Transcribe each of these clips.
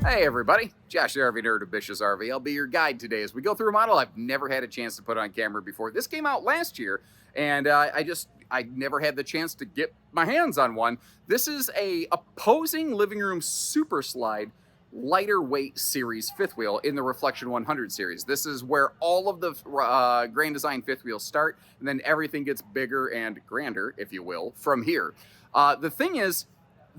Hey everybody, Josh the RV Nerd of Bish's RV. I'll be your guide today as we go through a model I've never had a chance to put on camera before. This came out last year, and I never had the chance to get my hands on one. This is a opposing living room super slide lighter weight series fifth wheel in the Reflection 100 series. This is where all of the Grand Design fifth wheels start, and then everything gets bigger and grander, if you will, from here. The thing is,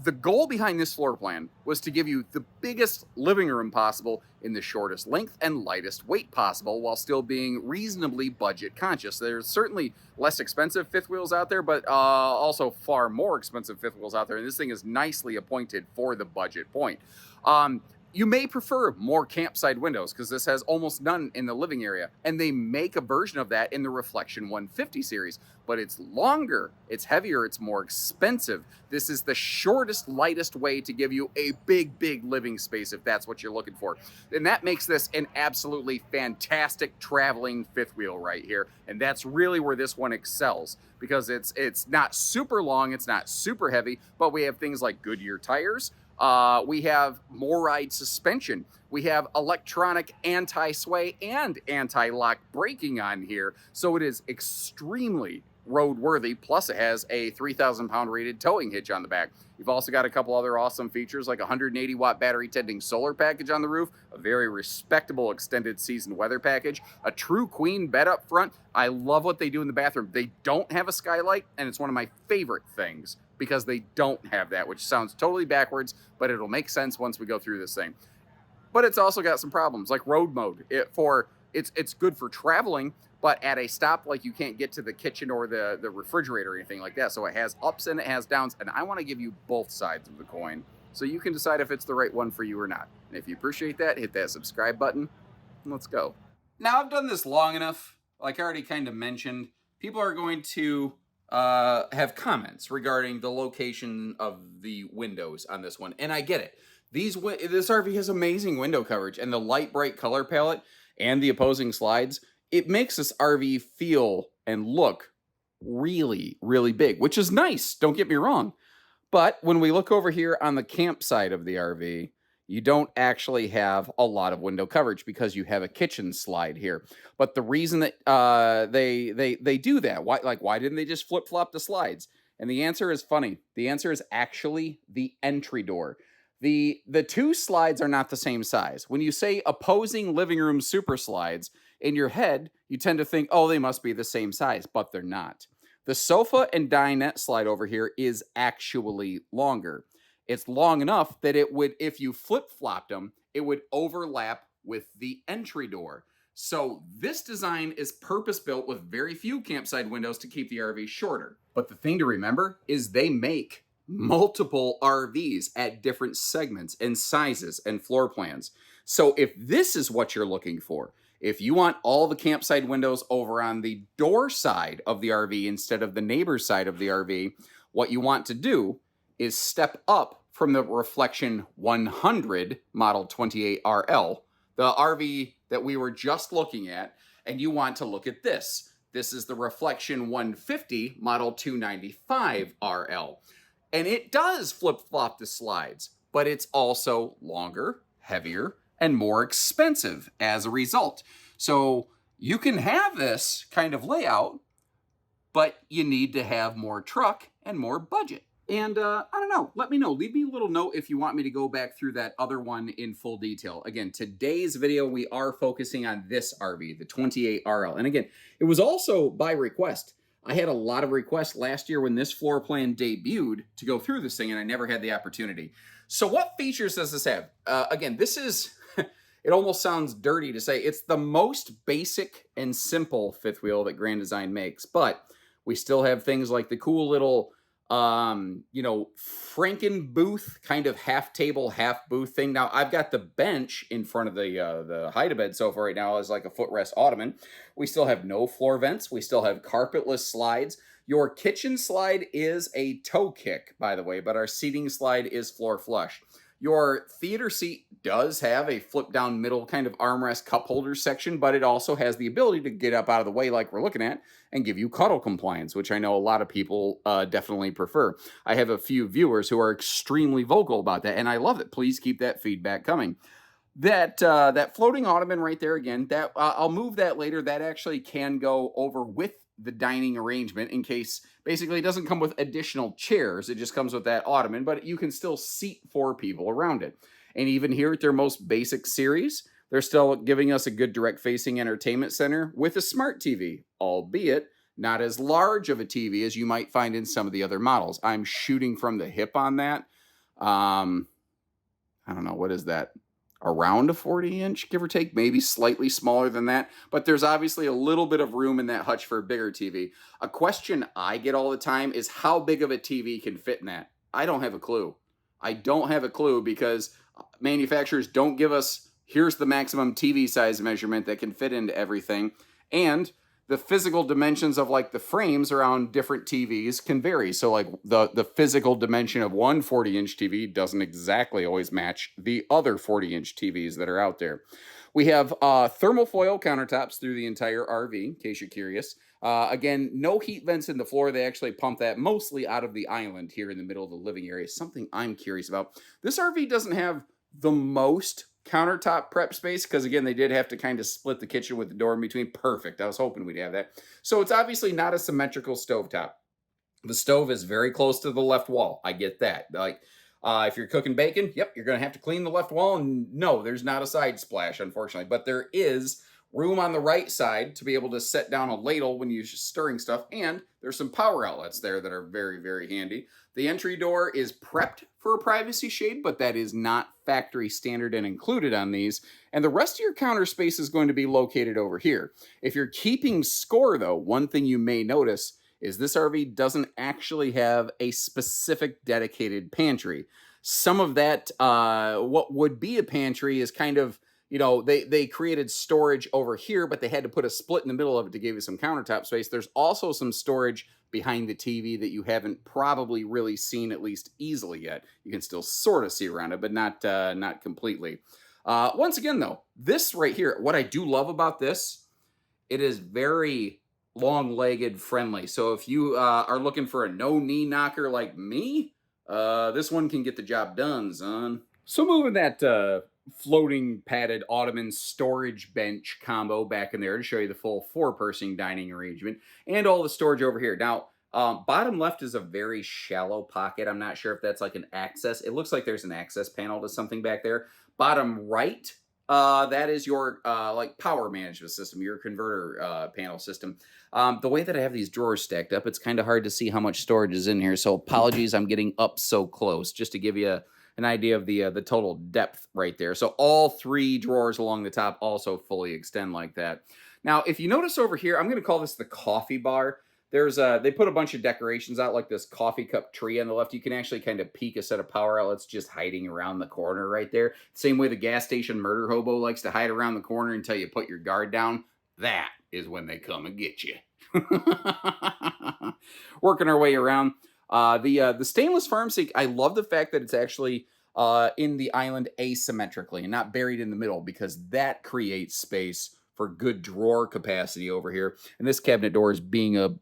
the goal behind this floor plan was to give you the biggest living room possible in the shortest length and lightest weight possible while still being reasonably budget conscious. There's certainly less expensive fifth wheels out there, but also far more expensive fifth wheels out there. And this thing is nicely appointed for the budget point. You may prefer more campside windows because this has almost none in the living area. And they make a version of that in the Reflection 150 series, but it's longer, it's heavier, it's more expensive. This is the shortest, lightest way to give you a big living space if that's what you're looking for. And that makes this an absolutely fantastic traveling fifth wheel right here. And that's really where this one excels because it's not super long, it's not super heavy, but we have things like Goodyear tires. We have MORryde suspension. We have electronic anti-sway and anti-lock braking on here. So it is extremely roadworthy. Plus it has a 3,000 pound rated towing hitch on the back. You've also got a couple other awesome features like a 180 watt battery tending solar package on the roof, a very respectable extended season weather package, a true queen bed up front. I love what they do in the bathroom. They don't have a skylight, and it's one of my favorite things because they don't have that, which sounds totally backwards, but it'll make sense once we go through this thing. But it's also got some problems like road mode. It's good for traveling, but at a stop, like you can't get to the kitchen or the refrigerator or anything like that. So it has ups and it has downs, and I want to give you both sides of the coin so you can decide if it's the right one for you or not. And if you appreciate that, hit that subscribe button, and let's go. Now, I've done this long enough, like I already kind of mentioned, people are going to have comments regarding the location of the windows on this one, and I get it. This RV has amazing window coverage, and the light bright color palette and the opposing slides, it makes this RV feel and look really big, which is nice, don't get me wrong. But when we look over here on the campside of the RV, you don't actually have a lot of window coverage because you have a kitchen slide here. But the reason that they do that, why didn't they just flip-flop the slides? And the answer is funny. The answer is actually the entry door. The two slides are not the same size. When you say opposing living room super slides, in your head, you tend to think, oh, they must be the same size, but they're not. The sofa and dinette slide over here is actually longer. It's long enough that it would, if you flip-flopped them, it would overlap with the entry door. So this design is purpose-built with very few campside windows to keep the RV shorter. But the thing to remember is they make multiple RVs at different segments and sizes and floor plans. So if this is what you're looking for, if you want all the campside windows over on the door side of the RV instead of the neighbor side of the RV, what you want to do is step up from the Reflection 100 Model 28RL, the RV that we were just looking at, and you want to look at this. This is the Reflection 150 Model 295RL. And it does flip-flop the slides, but it's also longer, heavier, and more expensive as a result. So you can have this kind of layout, but you need to have more truck and more budget. And I don't know, let me know. Leave me a little note if you want me to go back through that other one in full detail. Again, today's video, we are focusing on this RV, the 28RL. And again, it was also by request. I had a lot of requests last year when this floor plan debuted to go through this thing, and I never had the opportunity. So what features does this have? Again, this is, it almost sounds dirty to say, it's the most basic and simple fifth wheel that Grand Design makes, but we still have things like the cool little, Franken booth, kind of half table, half booth thing. Now, I've got the bench in front of the hide-a-bed sofa right now as like a footrest ottoman. We still have no floor vents. We still have carpetless slides. Your kitchen slide is a toe kick, by the way, but our seating slide is floor flush. Your theater seat does have a flip down middle kind of armrest cup holder section, but it also has the ability to get up out of the way like we're looking at and give you cuddle compliance, which I know a lot of people definitely prefer. I have a few viewers who are extremely vocal about that, and I love it. Please keep that feedback coming. That floating ottoman right there again, that I'll move that later. That actually can go over with the dining arrangement in case basically it doesn't come with additional chairs. It just comes with that ottoman, but you can still seat 4 people around it. And even here at their most basic series, they're still giving us a good direct facing entertainment center with a smart TV, albeit not as large of a TV as you might find in some of the other models. I'm shooting from the hip on that. I don't know, what is that? Around a 40-inch, give or take, maybe slightly smaller than that. But there's obviously a little bit of room in that hutch for a bigger TV. A question I get all the time is how big of a TV can fit in that? I don't have a clue. I don't have a clue because manufacturers don't give us, here's the maximum TV size measurement that can fit into everything. And the physical dimensions of like the frames around different TVs can vary. So like the physical dimension of one 40-inch TV doesn't exactly always match the other 40-inch TVs that are out there. We have thermal foil countertops through the entire RV, in case you're curious. Again, no heat vents in the floor. They actually pump that mostly out of the island here in the middle of the living area. Something I'm curious about. This RV doesn't have the most countertop prep space because again they did have to kind of split the kitchen with the door in between. Perfect. I was hoping we'd have that. So it's obviously not a symmetrical stovetop. The stove is very close to the left wall. I get that. Like if you're cooking bacon, yep, you're going to have to clean the left wall. And no, there's not a side splash, unfortunately, but there is room on the right side to be able to set down a ladle when you're stirring stuff. And there's some power outlets there that are very, very handy. The entry door is prepped for a privacy shade, but that is not factory standard and included on these. And the rest of your counter space is going to be located over here. If you're keeping score, though, one thing you may notice is this RV doesn't actually have a specific dedicated pantry. Some of that, what would be a pantry is kind of, you know, they created storage over here, but they had to put a split in the middle of it to give you some countertop space. There's also some storage behind the TV that you haven't probably really seen, at least easily yet. You can still sort of see around it, but not completely. Once again, though, this right here, what I do love about this, it is very long-legged friendly. So if you are looking for a no-knee knocker like me, this one can get the job done, son. So moving that floating padded ottoman storage bench combo back in there to show you the full 4-person dining arrangement and all the storage over here. Now, bottom left is a very shallow pocket. I'm not sure if that's like an access. It looks like there's an access panel to something back there. Bottom right, that is your like power management system, your converter panel system. The way that I have these drawers stacked up, it's kind of hard to see how much storage is in here. So apologies, I'm getting up so close just to give you an idea of the total depth right there. So all 3 drawers along the top also fully extend like that. Now, if you notice over here, I'm going to call this the coffee bar. There's they put a bunch of decorations out like this coffee cup tree on the left. You can actually kind of peek a set of power outlets just hiding around the corner right there. Same way the gas station murder hobo likes to hide around the corner until you put your guard down. That is when they come and get you. Working our way around. The stainless farm sink, I love the fact that it's actually in the island asymmetrically and not buried in the middle because that creates space for good drawer capacity over here. And this cabinet door is being a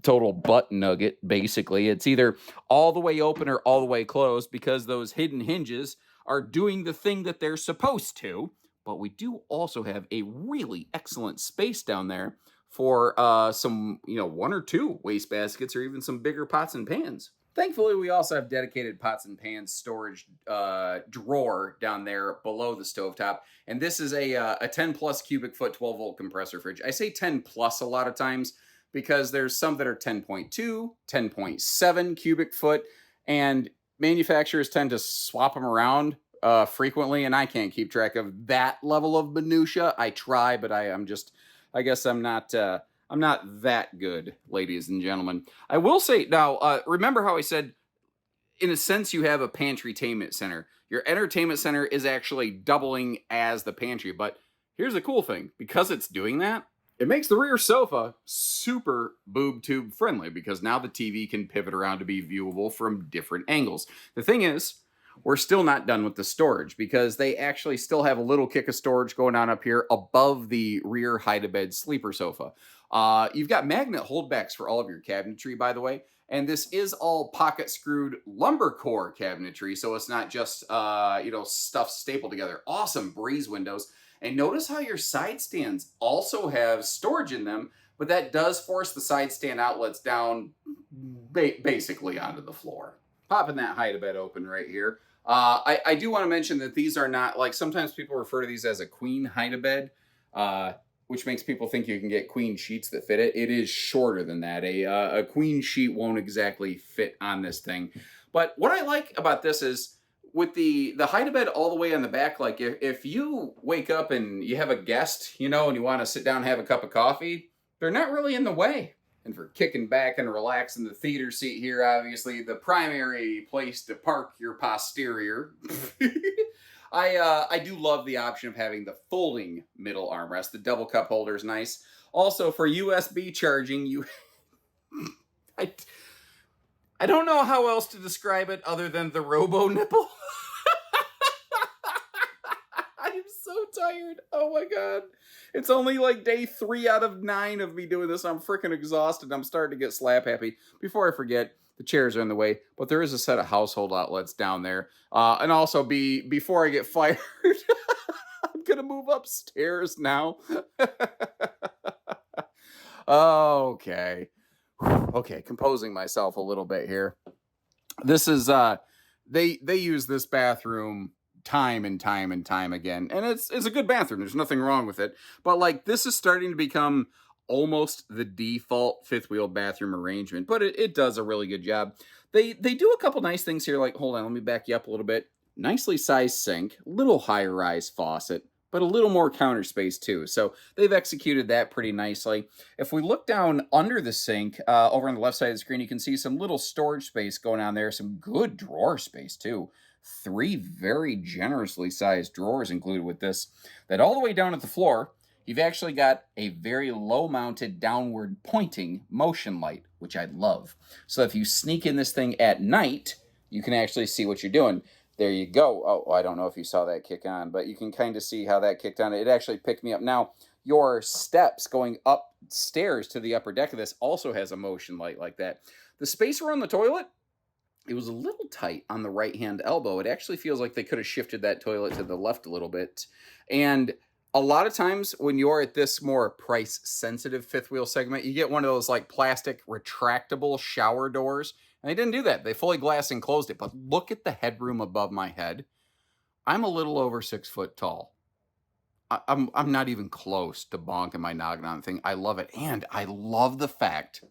total butt nugget, basically. It's either all the way open or all the way closed because those hidden hinges are doing the thing that they're supposed to. But we do also have a really excellent space down there for some, 1 or 2 waste baskets or even some bigger pots and pans. Thankfully, we also have dedicated pots and pans storage drawer down there below the stovetop. And this is a 10 plus cubic foot 12 volt compressor fridge. I say 10 plus a lot of times because there's some that are 10.2, 10.7 cubic foot, and manufacturers tend to swap them around frequently, and I can't keep track of that level of minutia. I try, but I guess I'm not that good, ladies and gentlemen. I will say, now, remember how I said, in a sense, you have a pantry-tainment center. Your entertainment center is actually doubling as the pantry, but here's the cool thing. Because it's doing that, it makes the rear sofa super boob tube friendly because now the TV can pivot around to be viewable from different angles. The thing is, we're still not done with the storage because they actually still have a little kick of storage going on up here above the rear hide-a-bed sleeper sofa. You've got magnet holdbacks for all of your cabinetry, by the way. And this is all pocket screwed lumber core cabinetry. So it's not just, stuff stapled together. Awesome breeze windows. And notice how your side stands also have storage in them, but that does force the side stand outlets down basically onto the floor. Popping that hide-a-bed open right here. I do want to mention that these are not, like, sometimes people refer to these as a queen hide-a-bed, which makes people think you can get queen sheets that fit it. It is shorter than that. A queen sheet won't exactly fit on this thing. But what I like about this is with the hide-a-bed all the way on the back, like if you wake up and you have a guest, and you want to sit down and have a cup of coffee, they're not really in the way. And for kicking back and relaxing, the theater seat here, obviously the primary place to park your posterior. I do love the option of having the folding middle armrest. The double cup holder is nice. Also, for USB charging, I don't know how else to describe it other than the robo nipple. I'm so tired. Oh my God. It's only like day 3 out of 9 of me doing this. I'm freaking exhausted. I'm starting to get slap happy. Before I forget, the chairs are in the way, but there is a set of household outlets down there. And also before I get fired, I'm going to move upstairs now. Okay. Okay, composing myself a little bit here. This is, they use this bathroom time and time and time again. And it's a good bathroom. There's nothing wrong with it. But like, this is starting to become almost the default fifth wheel bathroom arrangement, but it does a really good job. They do a couple nice things here. Like, hold on, let me back you up a little bit. Nicely sized sink, little higher rise faucet, but a little more counter space too. So they've executed that pretty nicely. If we look down under the sink, over on the left side of the screen, you can see some little storage space going on there. Some good drawer space too. 3 very generously sized drawers included with this. That all the way down at the floor, you've actually got a very low mounted downward pointing motion light, which I love. So if you sneak in this thing at night, you can actually see what you're doing. There you go. Oh, I don't know if you saw that kick on, but you can kind of see how that kicked on. It actually picked me up. Now, your steps going upstairs to the upper deck of this also has a motion light like that. The space around the toilet, it was a little tight on the right-hand elbow. It actually feels like they could have shifted that toilet to the left a little bit. And a lot of times when you're at this more price-sensitive fifth wheel segment, you get one of those like plastic retractable shower doors. And they didn't do that. They fully glass enclosed it. But look at the headroom above my head. I'm a little over 6 foot tall. I'm not even close to bonking my noggin on the thing. I love it. And I love the fact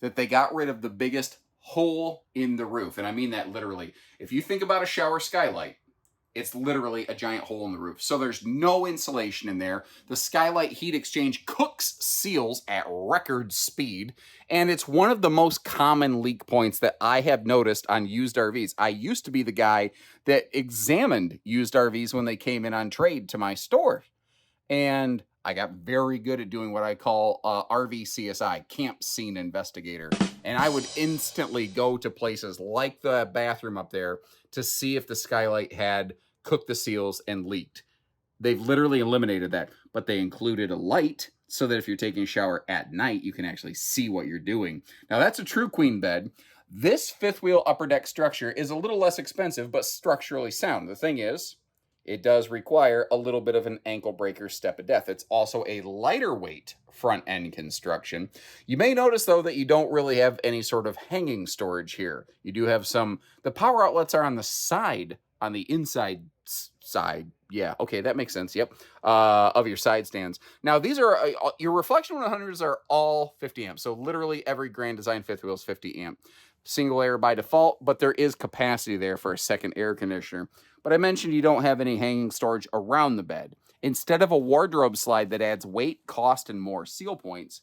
that they got rid of the biggest hole in the roof. And I mean that literally. If you think about a shower skylight, it's literally a giant hole in the roof. So there's no insulation in there. The skylight heat exchange cooks seals at record speed. And it's one of the most common leak points that I have noticed on used RVs. I used to be the guy that examined used RVs when they came in on trade to my store. And I got very good at doing what I call RV CSI, camp scene investigator. And I would instantly go to places like the bathroom up there to see if the skylight had cooked the seals and leaked. They've literally eliminated that, but they included a light so that if you're taking a shower at night, you can actually see what you're doing. Now, that's a true queen bed. This fifth wheel upper deck structure is a little less expensive, but structurally sound. The thing is, it does require a little bit of an ankle breaker step of death. It's also a lighter weight front end construction. You may notice though that you don't really have any sort of hanging storage here. You do have the power outlets are on the side, on the inside side. Yeah, okay, that makes sense. Yep, of your side stands. Now these are, your Reflection 100s are all 50 amps. So literally every Grand Design fifth wheel is 50 amp. Single air by default, but there is capacity there for a second air conditioner. But I mentioned you don't have any hanging storage around the bed. Instead of a wardrobe slide that adds weight, cost, and more seal points,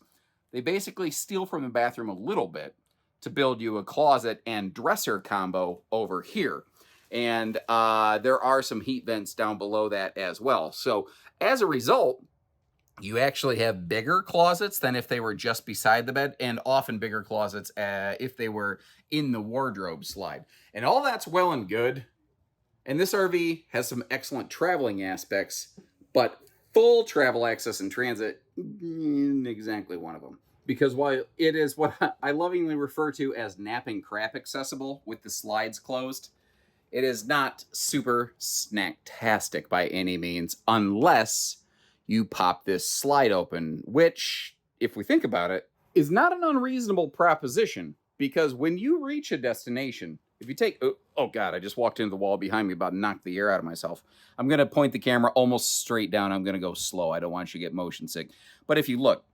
they basically steal from the bathroom a little bit to build you a closet and dresser combo over here. And there are some heat vents down below that as well. So as a result, you actually have bigger closets than if they were just beside the bed, and often bigger closets if they were in the wardrobe slide. And all that's well and good And this RV has some excellent traveling aspects, but full travel access and transit isn't exactly one of them. Because while it is what I lovingly refer to as napping crap accessible with the slides closed, it is not super snacktastic by any means, unless you pop this slide open, which, if we think about it, is not an unreasonable proposition. Because when you reach a destination, if you take, oh God, I just walked into the wall behind me, about to knock the air out of myself. I'm going to point the camera almost straight down. I'm going to go slow. I don't want you to get motion sick. But if you look,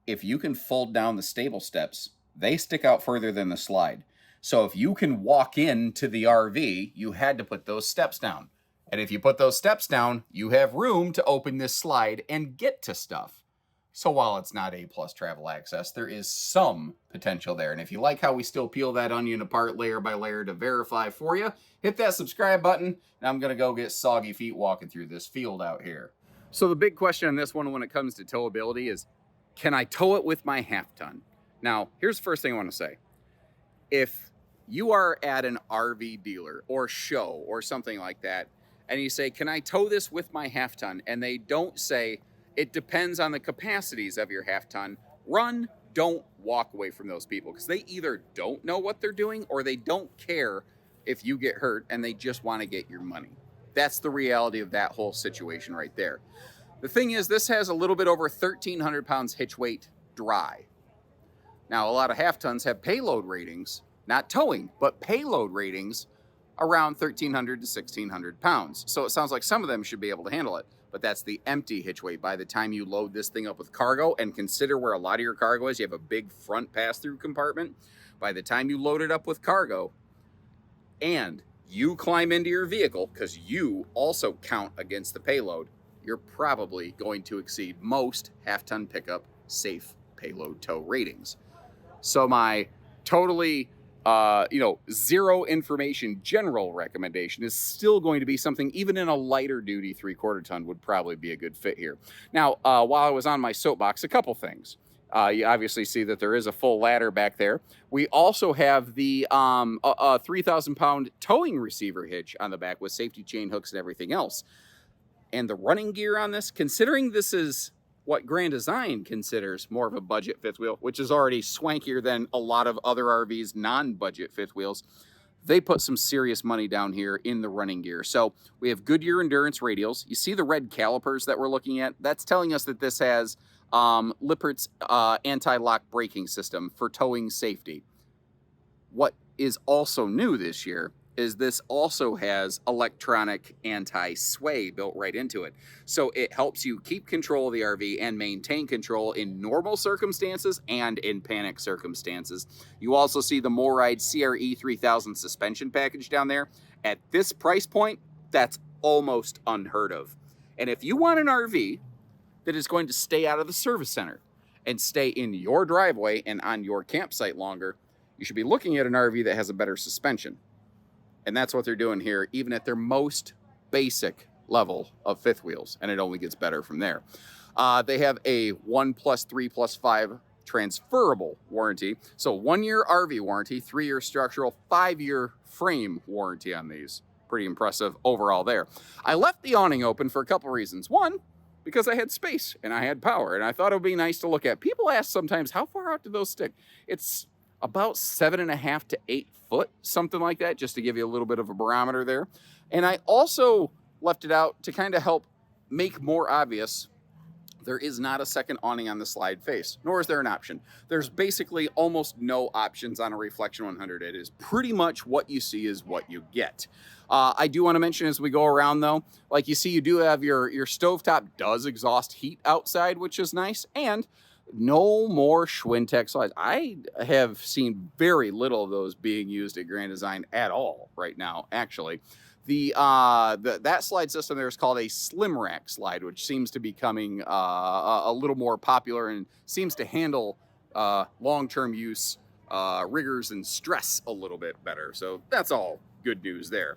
if you can fold down the stable steps, they stick out further than the slide. So if you can walk into the RV, you had to put those steps down. And if you put those steps down, you have room to open this slide and get to stuff. So while it's not A+ travel access, there is some potential there. And if you like how we still peel that onion apart layer by layer to verify for you, hit that subscribe button, and I'm going to go get soggy feet walking through this field out here. So the big question on this one when it comes to towability is, can I tow it with my half ton? Now, here's the first thing I want to say. If you are at an RV dealer or show or something like that, and you say, can I tow this with my half ton? And they don't say, it depends on the capacities of your half ton, don't walk away from those people, because they either don't know what they're doing or they don't care if you get hurt and they just want to get your money. That's the reality of that whole situation right there. The thing is, this has a little bit over 1,300 pounds hitch weight dry. Now, a lot of half tons have payload ratings, not towing, but payload ratings around 1,300 to 1,600 pounds. So it sounds like some of them should be able to handle it, but that's the empty hitch weight. By the time you load this thing up with cargo, and consider where a lot of your cargo is, you have a big front pass-through compartment. By the time you load it up with cargo and you climb into your vehicle, because you also count against the payload, you're probably going to exceed most half-ton pickup safe payload tow ratings. So my totally zero information general recommendation is still going to be something even in a lighter duty 3/4 ton would probably be a good fit here. Now, while I was on my soapbox, a couple things. You obviously see that there is a full ladder back there. We also have the 3,000 pound towing receiver hitch on the back with safety chain hooks and everything else. And the running gear on this, considering this is what Grand Design considers more of a budget fifth wheel, which is already swankier than a lot of other RVs non-budget fifth wheels, they put some serious money down here in the running gear. So we have Goodyear Endurance radials. You see the red calipers that we're looking at? That's telling us that this has Lippert's anti-lock braking system for towing safety. What is also new this year is this also has electronic anti-sway built right into it. So it helps you keep control of the RV and maintain control in normal circumstances and in panic circumstances. You also see the Moride CRE 3000 suspension package down there. At this price point, that's almost unheard of. And if you want an RV that is going to stay out of the service center and stay in your driveway and on your campsite longer, you should be looking at an RV that has a better suspension. And that's what they're doing here, even at their most basic level of fifth wheels. And it only gets better from there. They have a 1+3+5 transferable warranty. So 1 year RV warranty, 3 year structural, 5 year frame warranty on these. Pretty impressive overall there. I left the awning open for a couple reasons. One, because I had space and I had power. And I thought it would be nice to look at. People ask sometimes, how far out do those stick? It's about 7.5 to 8 foot, something like that, just to give you a little bit of a barometer there. And I also left it out to kind of help make more obvious there is not a second awning on the slide face, nor is there an option. There's basically almost no options on a Reflection 100. It is pretty much what you see is what you get. I do want to mention as we go around though, like you see, you do have your stovetop does exhaust heat outside, which is nice, and no more Schwintek slides. I have seen very little of those being used at Grand Design at all right now, actually. That slide system there is called a slim rack slide, which seems to be becoming a little more popular and seems to handle long-term use rigors and stress a little bit better. So that's all good news there.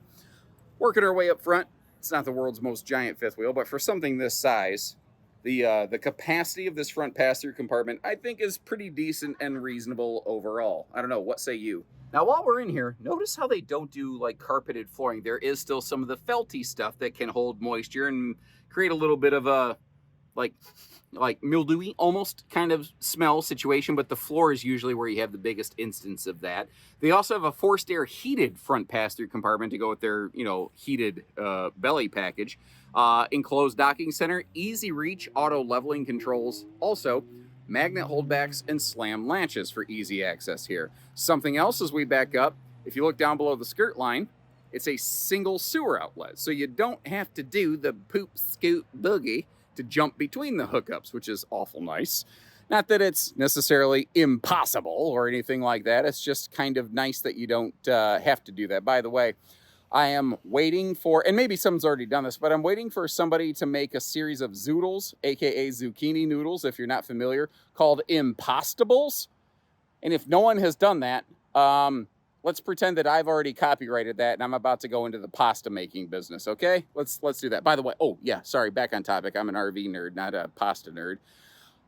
Working our way up front, it's not the world's most giant fifth wheel, but for something this size, The capacity of this front pass-through compartment, I think, is pretty decent and reasonable overall. I don't know, what say you? Now, while we're in here, notice how they don't do like carpeted flooring. There is still some of the felty stuff that can hold moisture and create a little bit of a like mildewy almost kind of smell situation, but the floor is usually where you have the biggest instance of that. They also have a forced air heated front pass-through compartment to go with their, you know, heated belly package. Enclosed docking center, easy reach auto leveling controls, also magnet holdbacks and slam latches for easy access here. Something else as we back up, if you look down below the skirt line, it's a single sewer outlet, so you don't have to do the poop scoot boogie to jump between the hookups, which is awful nice. Not that it's necessarily impossible or anything like that. It's just kind of nice that you don't have to do that. By the way, I am waiting for, and maybe someone's already done this, but I'm waiting for somebody to make a series of zoodles, aka zucchini noodles, if you're not familiar, called Impostables. And if no one has done that, let's pretend that I've already copyrighted that and I'm about to go into the pasta making business, okay? Let's do that. By the way, oh yeah, sorry, back on topic. I'm an RV nerd, not a pasta nerd.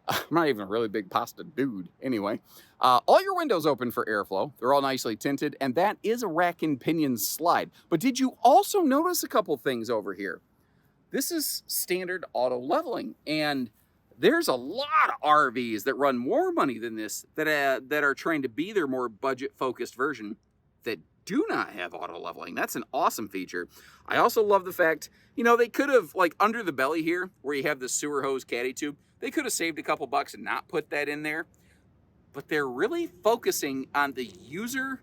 I'm not even a really big pasta dude. Anyway, all your windows open for airflow. They're all nicely tinted, and that is a rack and pinion slide. But did you also notice a couple things over here? This is standard auto leveling, and there's a lot of RVs that run more money than this that are trying to be their more budget-focused version that do not have auto leveling. That's an awesome feature. I also love the fact, you know, they could have, like under the belly here, where you have the sewer hose caddy tube, they could have saved a couple bucks and not put that in there. But they're really focusing on the user,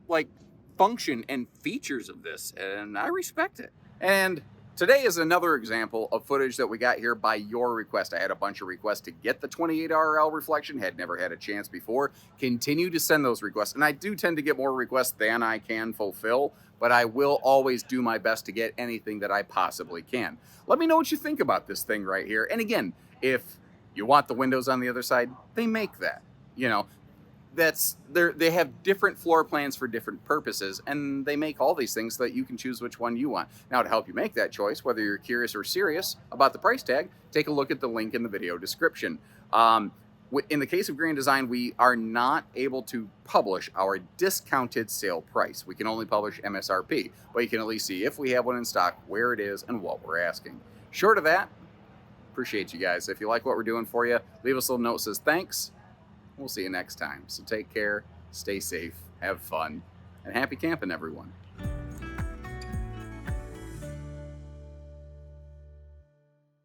like, function and features of this, and I respect it. And today is another example of footage that we got here by your request. I had a bunch of requests to get the 28RL reflection, had never had a chance before. Continue to send those requests, and I do tend to get more requests than I can fulfill, but I will always do my best to get anything that I possibly can. Let me know what you think about this thing right here. And again, if you want the windows on the other side, they make that. You know, they have different floor plans for different purposes, and they make all these things so that you can choose which one you want. Now, to help you make that choice, whether you're curious or serious about the price tag, take a look at the link in the video description. In the case of Grand Design, we are not able to publish our discounted sale price. We can only publish MSRP, but you can at least see if we have one in stock, where it is, and what we're asking. Short of that, appreciate you guys. If you like what we're doing for you, leave us a little note that says thanks. We'll see you next time. So take care, stay safe, have fun, and happy camping, everyone.